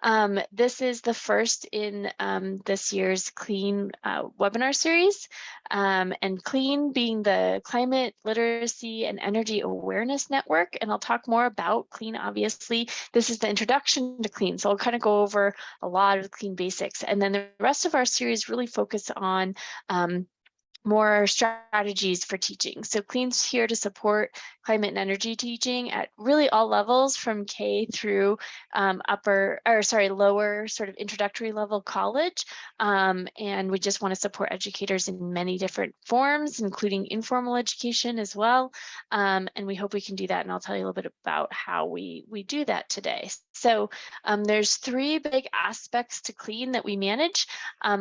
calendar. This is the first in this year's CLEAN webinar series, and CLEAN being the Climate Literacy and Energy Awareness Network. And I'll talk more about CLEAN, obviously. This is the introduction to CLEAN, so I'll kind of go over a lot of the CLEAN basics. And then the rest of our series really focus on more strategies for teaching. So CLEAN's here to support climate and energy teaching at really all levels, from K through lower sort of introductory level college. And we just want to support educators in many different forms, including informal education as well. And we hope we can do that. And I'll tell you a little bit about how we do that today. So there's three big aspects to CLEAN that we manage.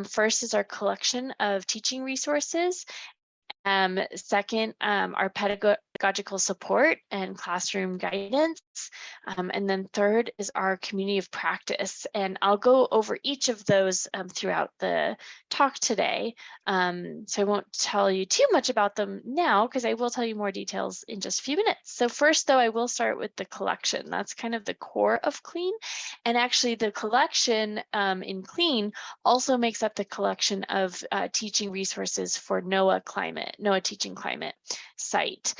First is our collection of teaching resources. Second, our pedagogical support and classroom guidance. And then third is our community of practice. And I'll go over each of those throughout the talk today. So I won't tell you too much about them now, because I will tell you more details in just a few minutes. So first, though, I will start with the collection. That's kind of the core of CLEAN. And actually, the collection in CLEAN also makes up the collection of teaching resources for NOAA Teaching Climate site.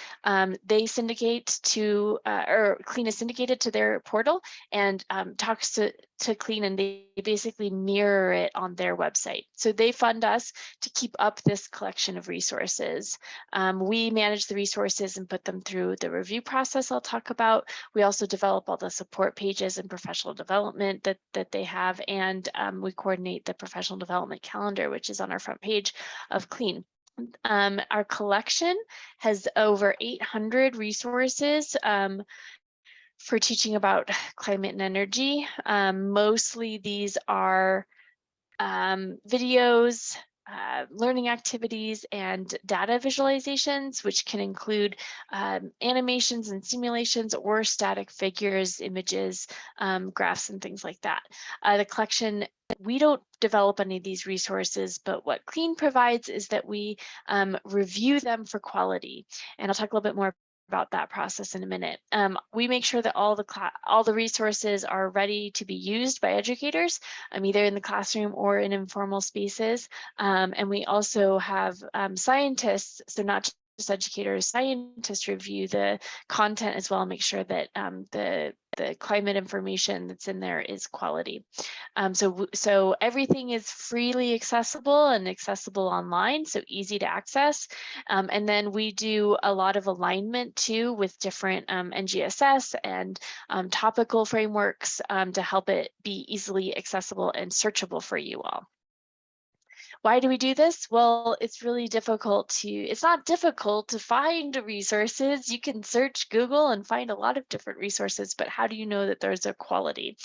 They syndicate to, or CLEAN is syndicated to their portal and talks to CLEAN, and they basically mirror it on their website. So they fund us to keep up this collection of resources. We manage the resources and put them through the review process I'll talk about. We also develop all the support pages and professional development that they have, and we coordinate the professional development calendar, which is on our front page of CLEAN. Our collection has over 800 resources for teaching about climate and energy. Mostly these are videos, learning activities, and data visualizations, which can include animations and simulations or static figures, images, graphs, and things like that. The collection, we don't develop any of these resources, but what CLEAN provides is that we review them for quality. And I'll talk a little bit more about that process in a minute. We make sure that all the resources are ready to be used by educators, either in the classroom or in informal spaces. And we also have scientists, so not just educators, scientists review the content as well and make sure that the climate information that's in there is quality. So everything is freely accessible and accessible online, so easy to access. And then we do a lot of alignment too with different NGSS and topical frameworks to help it be easily accessible and searchable for you all. Why do we do this? Well, it's not difficult to find resources. You can search Google and find a lot of different resources, but how do you know that there's a quality?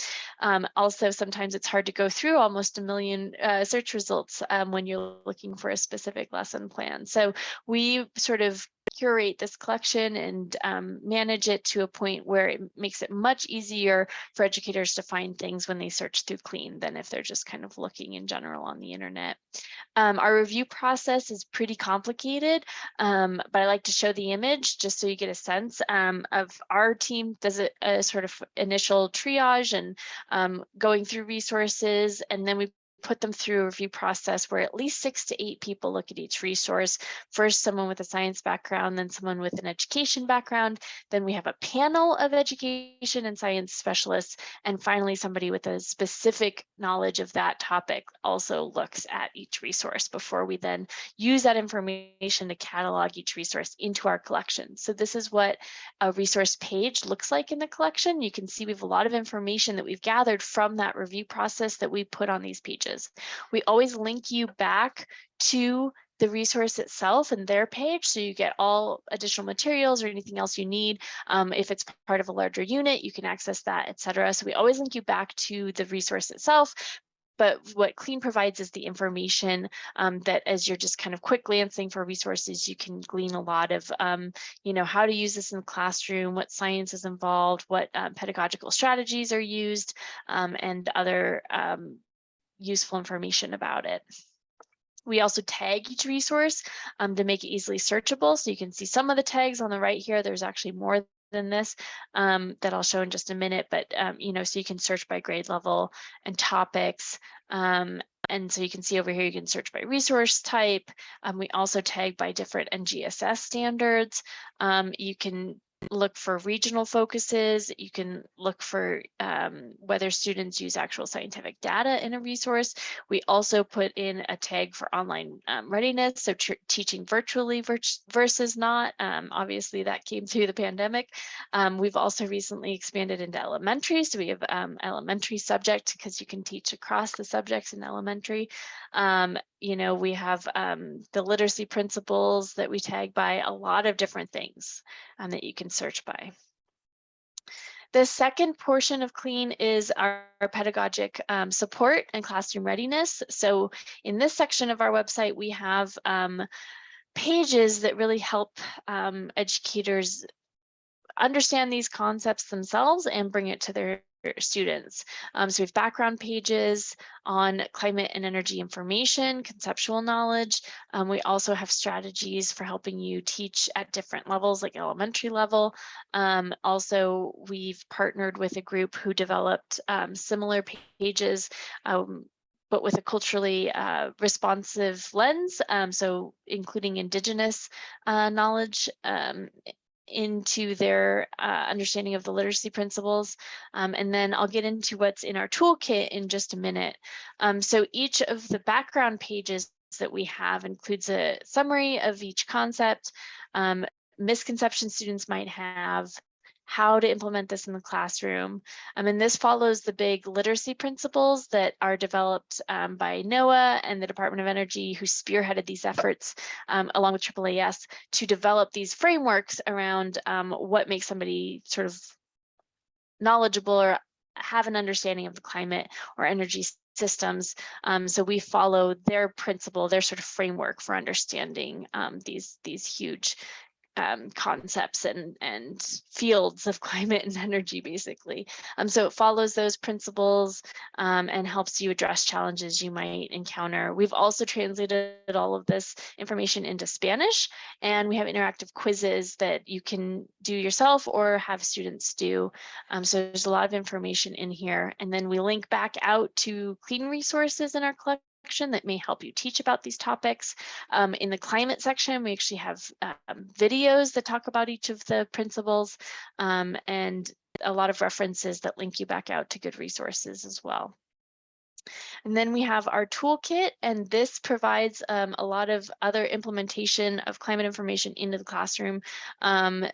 Also, sometimes it's hard to go through almost 1 million search results when you're looking for a specific lesson plan. So we sort of curate this collection and manage it to a point where it makes it much easier for educators to find things when they search through CLEAN than if they're just kind of looking in general on the internet. Our review process is pretty complicated, but I like to show the image just so you get a sense of our team does a sort of initial triage and going through resources, and then we put them through a review process where at least 6 to 8 people look at each resource. First, someone with a science background, then someone with an education background. Then we have a panel of education and science specialists. And finally, somebody with a specific knowledge of that topic also looks at each resource before we then use that information to catalog each resource into our collection. So this is what a resource page looks like in the collection. You can see we have a lot of information that we've gathered from that review process that we put on these pages. We always link you back to the resource itself and their page, so you get all additional materials or anything else you need. If it's part of a larger unit, you can access that, etc. So we always link you back to the resource itself. But what CLEAN provides is the information that as you're just kind of quick glancing for resources, you can glean a lot of, how to use this in the classroom, what science is involved, what pedagogical strategies are used, and other useful information about it. We also tag each resource to make it easily searchable. So you can see some of the tags on the right here. There's actually more than this that I'll show in just a minute, but so you can search by grade level and topics. And so you can see over here, you can search by resource type. We also tag by different NGSS standards. You can look for regional focuses. You can look for whether students use actual scientific data in a resource. We also put in a tag for online readiness, so teaching virtually versus not. Obviously, that came through the pandemic. We've also recently expanded into elementary, so we have elementary subject because you can teach across the subjects in elementary. We have the literacy principles that we tag by a lot of different things that you can search by. The second portion of CLEAN is our pedagogic support and classroom readiness. So in this section of our website, we have pages that really help educators understand these concepts themselves and bring it to their students. So we have background pages on climate and energy information, conceptual knowledge. We also have strategies for helping you teach at different levels, like elementary level. Also, we've partnered with a group who developed similar pages, but with a culturally responsive lens, so including Indigenous knowledge into their understanding of the literacy principles. And then I'll get into what's in our toolkit in just a minute. So each of the background pages that we have includes a summary of each concept, misconceptions students might have, how to implement this in the classroom. And this follows the big literacy principles that are developed by NOAA and the Department of Energy, who spearheaded these efforts along with AAAS to develop these frameworks around what makes somebody sort of knowledgeable or have an understanding of the climate or energy systems. So we follow their principle, their sort of framework for understanding these huge concepts and fields of climate and energy, basically. So it follows those principles and helps you address challenges you might encounter. We've also translated all of this information into Spanish, and we have interactive quizzes that you can do yourself or have students do. So there's a lot of information in here. And then we link back out to CLEAN resources in our collection that may help you teach about these topics. In the climate section, we actually have videos that talk about each of the principles and a lot of references that link you back out to good resources as well. And then we have our toolkit, and this provides a lot of other implementation of climate information into the classroom.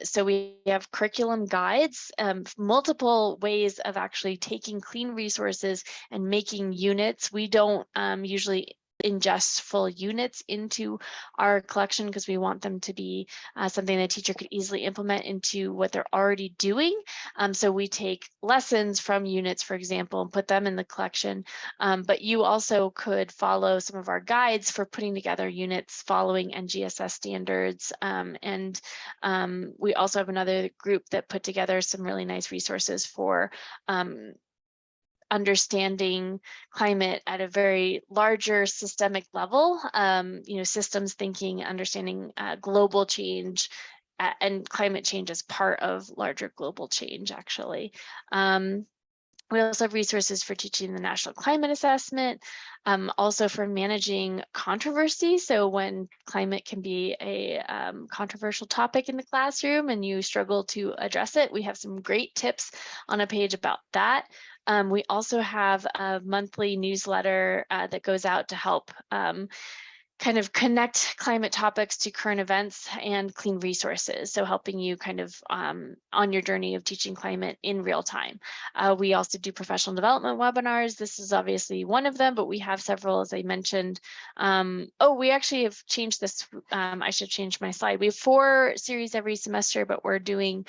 So we have curriculum guides, multiple ways of actually taking CLEAN resources and making units. We don't usually ingest full units into our collection because we want them to be something the teacher could easily implement into what they're already doing. So we take lessons from units, for example, and put them in the collection. But you also could follow some of our guides for putting together units following NGSS standards. And we also have another group that put together some really nice resources for understanding climate at a very larger systemic level, systems thinking, understanding global change and climate change as part of larger global change, actually. We also have resources for teaching the National Climate Assessment, also for managing controversy. So when climate can be a controversial topic in the classroom and you struggle to address it, we have some great tips on a page about that. We also have a monthly newsletter that goes out to help kind of connect climate topics to current events and CLEAN resources. So helping you kind of on your journey of teaching climate in real time. We also do professional development webinars. This is obviously one of them, but we have several, as I mentioned. We actually have changed this. I should change my slide. We have 4 series every semester, but we're doing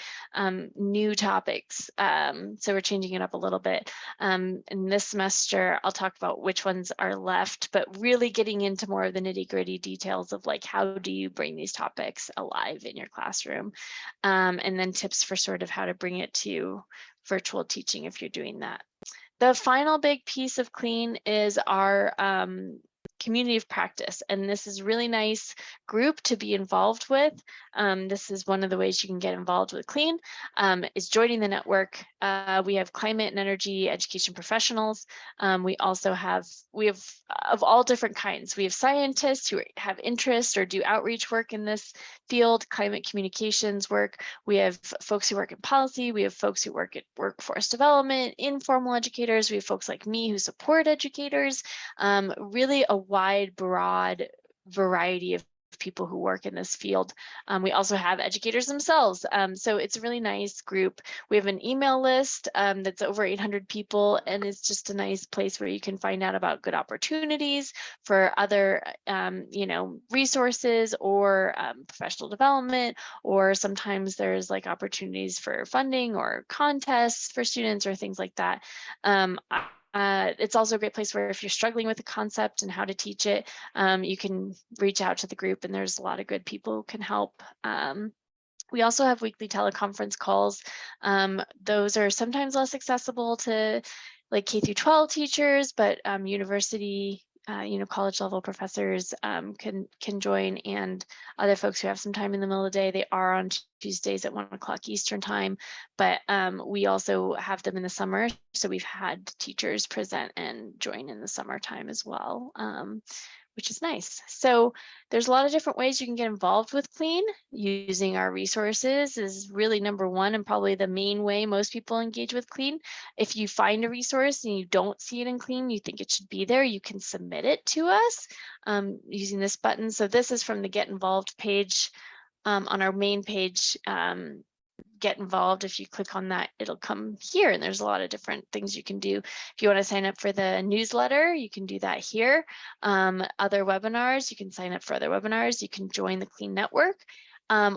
new topics. So we're changing it up a little bit. In this semester, I'll talk about which ones are left, but really getting into more of the nitty-gritty details of like, how do you bring these topics alive in your classroom? And then tips for sort of how to bring it to virtual teaching if you're doing that. The final big piece of CLEAN is our community of practice, and this is really nice group to be involved with. This is one of the ways you can get involved with CLEAN, is joining the network. We have climate and energy education professionals. We also have of all different kinds. We have scientists who have interest or do outreach work in this field, climate communications work. We have folks who work in policy. We have folks who work at workforce development, informal educators. We have folks like me who support educators. Really a wide, broad variety of people who work in this field. We also have educators themselves. So it's a really nice group. We have an email list that's over 800 people, and it's just a nice place where you can find out about good opportunities for other, resources or professional development, or sometimes there's like opportunities for funding or contests for students or things like that. It's also a great place where if you're struggling with a concept and how to teach it, you can reach out to the group, and there's a lot of good people who can help. We also have weekly teleconference calls. Those are sometimes less accessible to like K through 12 teachers, but university, college level professors can join, and other folks who have some time in the middle of the day. They are on Tuesdays at 1 o'clock Eastern time, but we also have them in the summer. So we've had teachers present and join in the summertime as well, which is nice. So there's a lot of different ways you can get involved with CLEAN. Using our resources is really number one and probably the main way most people engage with CLEAN. If you find a resource and you don't see it in CLEAN, you think it should be there, you can submit it to us using this button. So this is from the Get Involved page on our main page. Get involved. If you click on that, it'll come here, and there's a lot of different things you can do. If you want to sign up for the newsletter, you can do that here. Other webinars, you can sign up for other webinars. You can join the CLEAN network.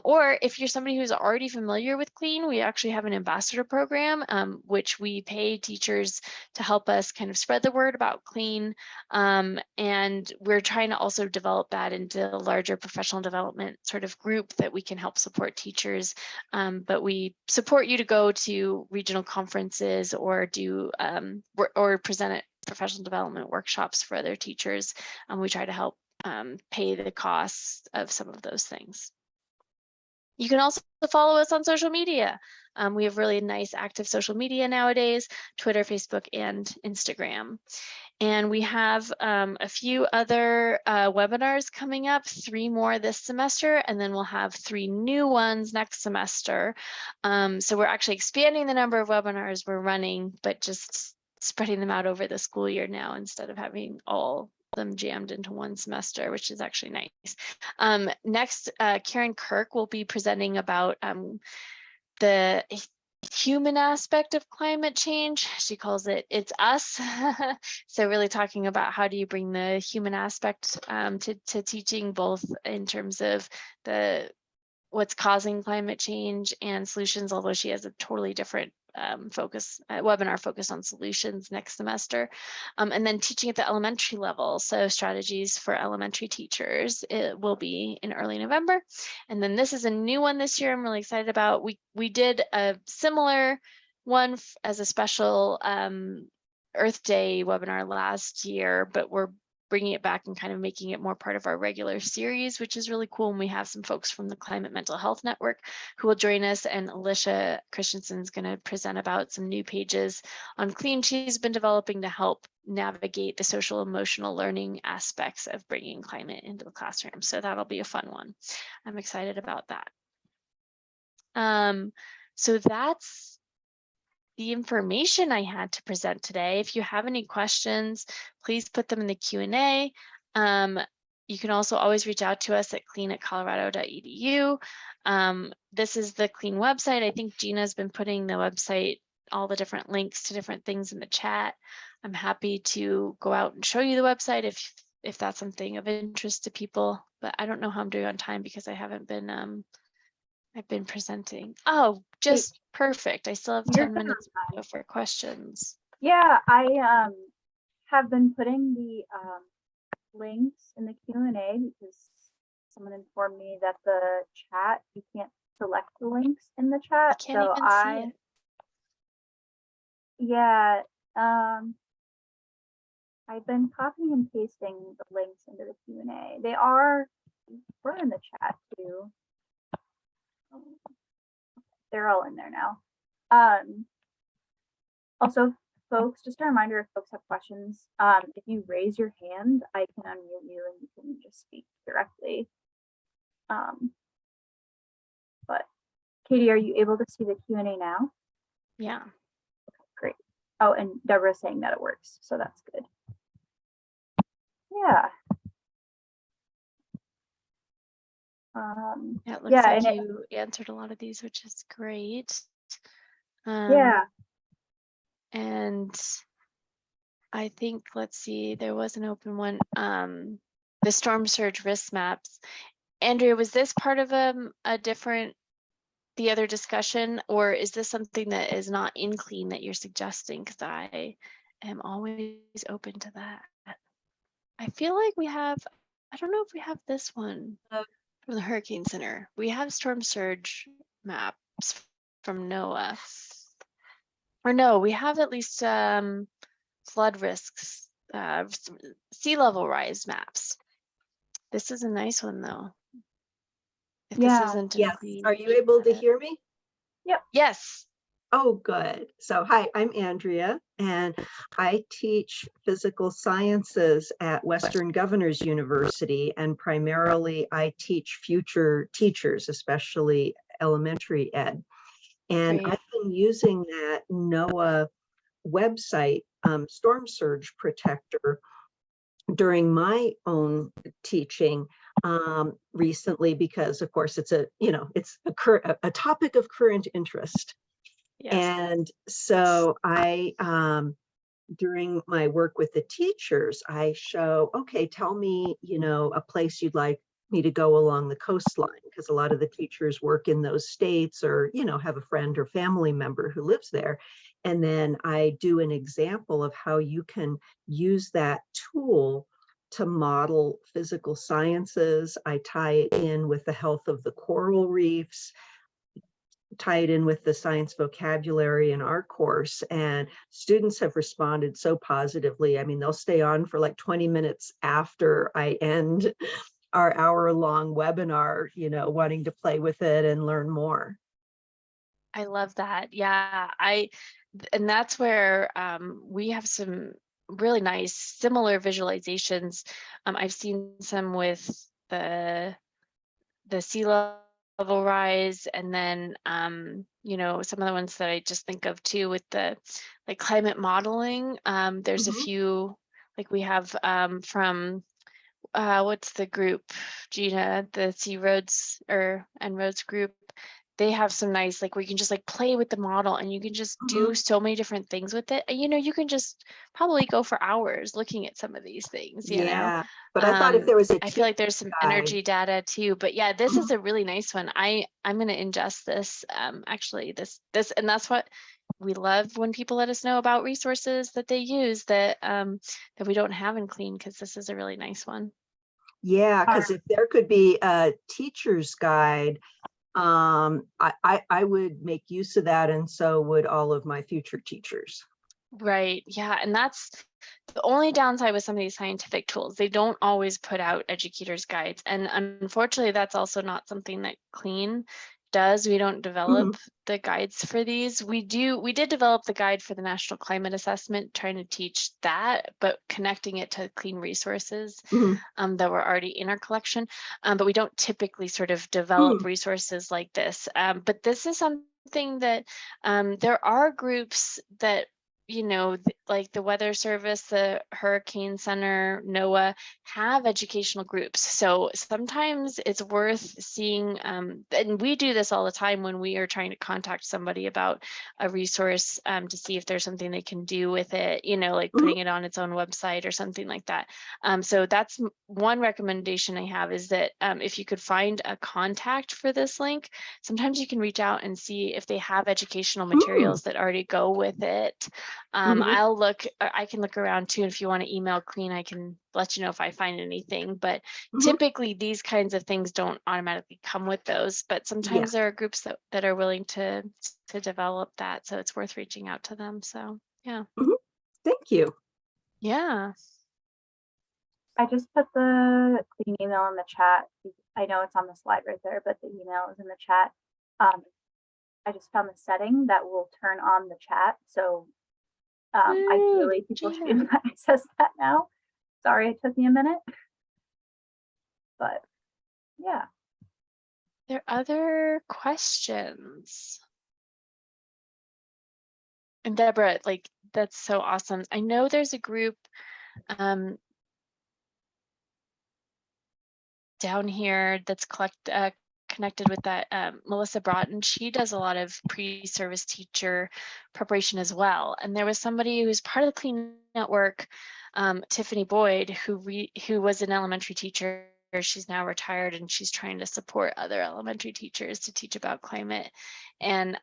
Or if you're somebody who's already familiar with CLEAN, we actually have an ambassador program, which we pay teachers to help us kind of spread the word about CLEAN. And we're trying to also develop that into a larger professional development sort of group that we can help support teachers. But we support you to go to regional conferences or do or present at professional development workshops for other teachers. We try to help pay the costs of some of those things. You can also follow us on social media. We have really nice active social media nowadays, Twitter, Facebook, and Instagram. And we have a few other webinars coming up, 3 more this semester, and then we'll have 3 new ones next semester. So we're actually expanding the number of webinars we're running, but just spreading them out over the school year now instead of having all them jammed into one semester, which is actually nice. Next, Karen Kirk will be presenting about the human aspect of climate change. She calls it It's Us. So really talking about how do you bring the human aspect to teaching, both in terms of what's causing climate change and solutions, although she has a totally different webinar focus on solutions next semester. And then teaching at the elementary level, so strategies for elementary teachers, it will be in early November. And then this is a new one this year I'm really excited about. We did a similar one as a special Earth Day webinar last year, but we're bringing it back and kind of making it more part of our regular series, which is really cool. And we have some folks from the Climate Mental Health Network who will join us, and Alicia Christensen is going to present about some new pages on CLEAN she's been developing to help navigate the social emotional learning aspects of bringing climate into the classroom. So that'll be a fun one. I'm excited about that. So that's the information I had to present today. If you have any questions, please put them in the Q&A. You can also always reach out to us at clean@colorado.edu. This is the CLEAN website. I think Gina's been putting the website, all the different links to different things in the chat. I'm happy to go out and show you the website if that's something of interest to people, but I don't know how I'm doing on time because I haven't been I've been presenting. Oh, just perfect. I still have 10 minutes for questions. Yeah, I have been putting the links in the Q&A because someone informed me that the chat, you can't select the links in the chat. I can't even see it. Yeah, I've been copying and pasting the links into the Q&A. We're in the chat too. They're all in there now. Also, folks, just a reminder, if folks have questions, if you raise your hand, I can unmute you and you can just speak directly. But Katie, are you able to see the Q&A now? Yeah. Okay, great. Oh, and Deborah's saying that it works, so that's good. Yeah. Yeah, it looks yeah, like and you answered a lot of these, which is great. Yeah. And I think, let's see, there was an open one. The storm surge risk maps. Andrea, was this part of the other discussion, or is this something that is not in clean that you're suggesting? Because I am always open to that. I feel like I don't know if we have this one from the Hurricane Center. We have storm surge maps from NOAA. Or no, we have at least flood risks, sea level rise maps. This is a nice one though. If this isn't Yes. clean, Are you able to hear me? Yep. Yes. Oh, good. So hi, I'm Andrea, and I teach physical sciences at Western Governors University, and primarily I teach future teachers, especially elementary ed. And Great. I've been using that NOAA website, Storm Surge Protector, during my own teaching recently, because of course it's a topic of current interest. Yes. And so I, during my work with the teachers, I show, okay, tell me, a place you'd like me to go along the coastline, because a lot of the teachers work in those states or, have a friend or family member who lives there. And then I do an example of how you can use that tool to model physical sciences. I tie it in with the health of the coral reefs, tie it in with the science vocabulary in our course, and students have responded so positively. I mean, they'll stay on for like 20 minutes after I end our hour-long webinar, wanting to play with it and learn more. I love that. Yeah, and that's where we have some really nice similar visualizations. I've seen some with the sea level rise, and then some of the ones that I just think of too with the like climate modeling. There's a few, like we have from what's the group, Gina, the Sea Roads and Roads group. They have some nice, like where you can just like play with the model and you can just do so many different things with it. And, you can just probably go for hours looking at some of these things, Yeah, but I thought if there was I feel like there's some energy data too, but yeah, this is a really nice one. I'm going to ingest this, actually this, and that's what we love when people let us know about resources that they use that we don't have in clean, because this is a really nice one. Yeah, because if there could be a teacher's guide, I would make use of that, and so would all of my future teachers. Right. Yeah. And that's the only downside with some of these scientific tools. They don't always put out educators' guides. And unfortunately, that's also not something that Clean does. We don't develop the guides for these. We did develop the guide for the National Climate Assessment, trying to teach that, but connecting it to clean resources that were already in our collection. But we don't typically sort of develop resources like this. But this is something that there are groups that, like the Weather Service, the Hurricane Center, NOAA have educational groups. So sometimes it's worth seeing, and we do this all the time when we are trying to contact somebody about a resource to see if there's something they can do with it, like putting it on its own website or something like that. So that's one recommendation I have, is that if you could find a contact for this link, sometimes you can reach out and see if they have educational materials that already go with it. I can look around too. If you want to email Clean, I can let you know if I find anything, but typically these kinds of things don't automatically come with those, but sometimes there are groups that are willing to develop that. So it's worth reaching out to them. So yeah. Thank you. Yeah. I just put the clean email in the chat. I know it's on the slide right there, but the email is in the chat. I just found the setting that will turn on the chat. So Woo, ideally people should be Gina. able to access that now. Sorry it took me a minute. But yeah. There are other questions? And Deborah, like, that's so awesome. I know there's a group down here that's connected with that, Melissa Broughton. She does a lot of pre-service teacher preparation as well. And there was somebody who's part of the Clean Network, Tiffany Boyd, who was an elementary teacher. She's now retired and she's trying to support other elementary teachers to teach about climate. And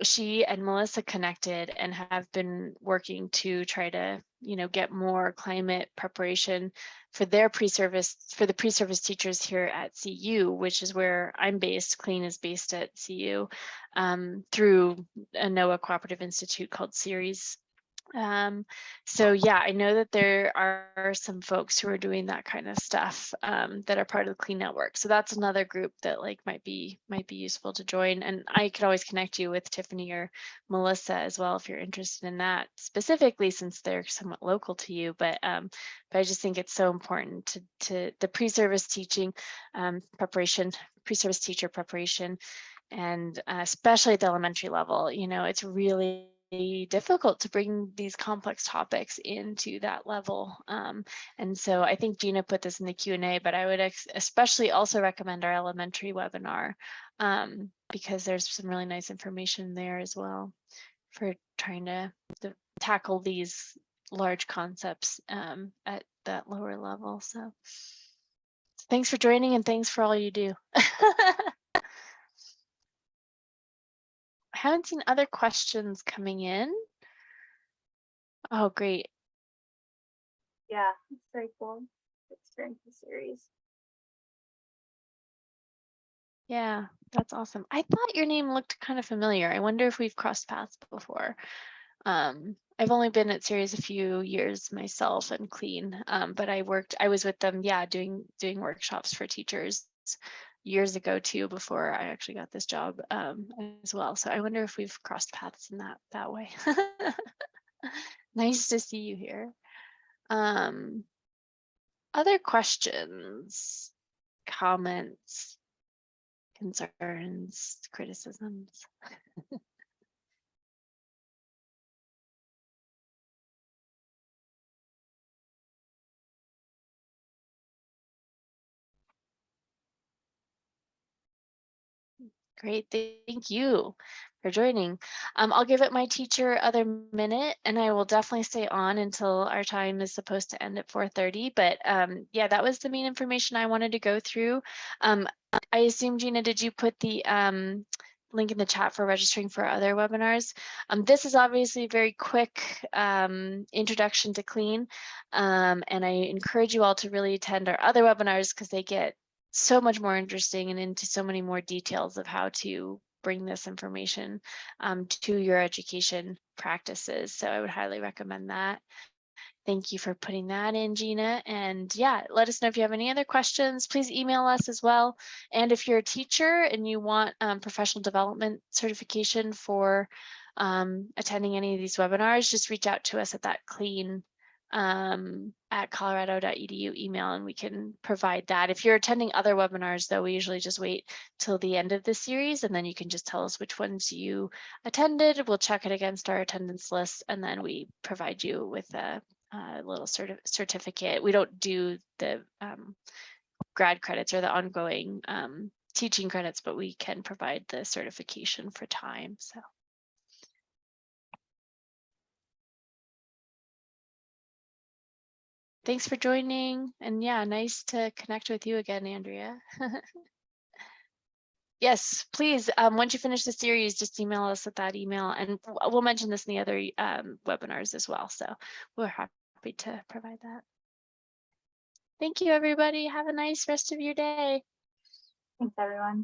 she and Melissa connected and have been working to try to, get more climate preparation for their the pre-service teachers here at CU, which is where I'm based. Clean is based at CU, through a NOAA Cooperative Institute called Ceres. So yeah, I know that there are some folks who are doing that kind of stuff, that are part of the Clean Network. So that's another group that might be useful to join. And I could always connect you with Tiffany or Melissa as well if you're interested in that specifically, since they're somewhat local to you. But I just think it's so important to the pre-service teaching preparation, pre-service teacher preparation, and especially at the elementary level. It's really difficult to bring these complex topics into that level. And so I think Gina put this in the Q&A, but I would especially also recommend our elementary webinar, because there's some really nice information there as well for trying to tackle these large concepts at that lower level. So thanks for joining and thanks for all you do. I haven't seen other questions coming in. Oh, great. Yeah, it's very cool. Experience the series. Yeah, that's awesome. I thought your name looked kind of familiar. I wonder if we've crossed paths before. I've only been at Ceres a few years myself and Clean, but I was with them, yeah, doing workshops for teachers years ago too, before I actually got this job as well. So I wonder if we've crossed paths in that way. Nice to see you here. Other questions, comments, concerns, criticisms? Great, thank you for joining. I'll give it my teacher other minute, and I will definitely stay on until our time is supposed to end at 4:30. But yeah, that was the main information I wanted to go through. I assume, Gina, did you put the link in the chat for registering for other webinars? This is obviously a very quick introduction to Clean, and I encourage you all to really attend our other webinars because they get so much more interesting and into so many more details of how to bring this information to your education practices. So I would highly recommend that. Thank you for putting that in, Gina. And yeah, let us know if you have any other questions. Please email us as well. And if you're a teacher and you want professional development certification for attending any of these webinars, just reach out to us at that Clean at colorado.edu email, and we can provide that. If you're attending other webinars, though, we usually just wait till the end of the series, and then you can just tell us which ones you attended. We'll check it against our attendance list, and then we provide you with a little certificate. We don't do the grad credits or the ongoing teaching credits, but we can provide the certification for time. So. Thanks for joining. And yeah, nice to connect with you again, Andrea. Yes, please, once you finish the series, just email us at that email, and we'll mention this in the other webinars as well. So we're happy to provide that. Thank you, everybody. Have a nice rest of your day. Thanks, everyone.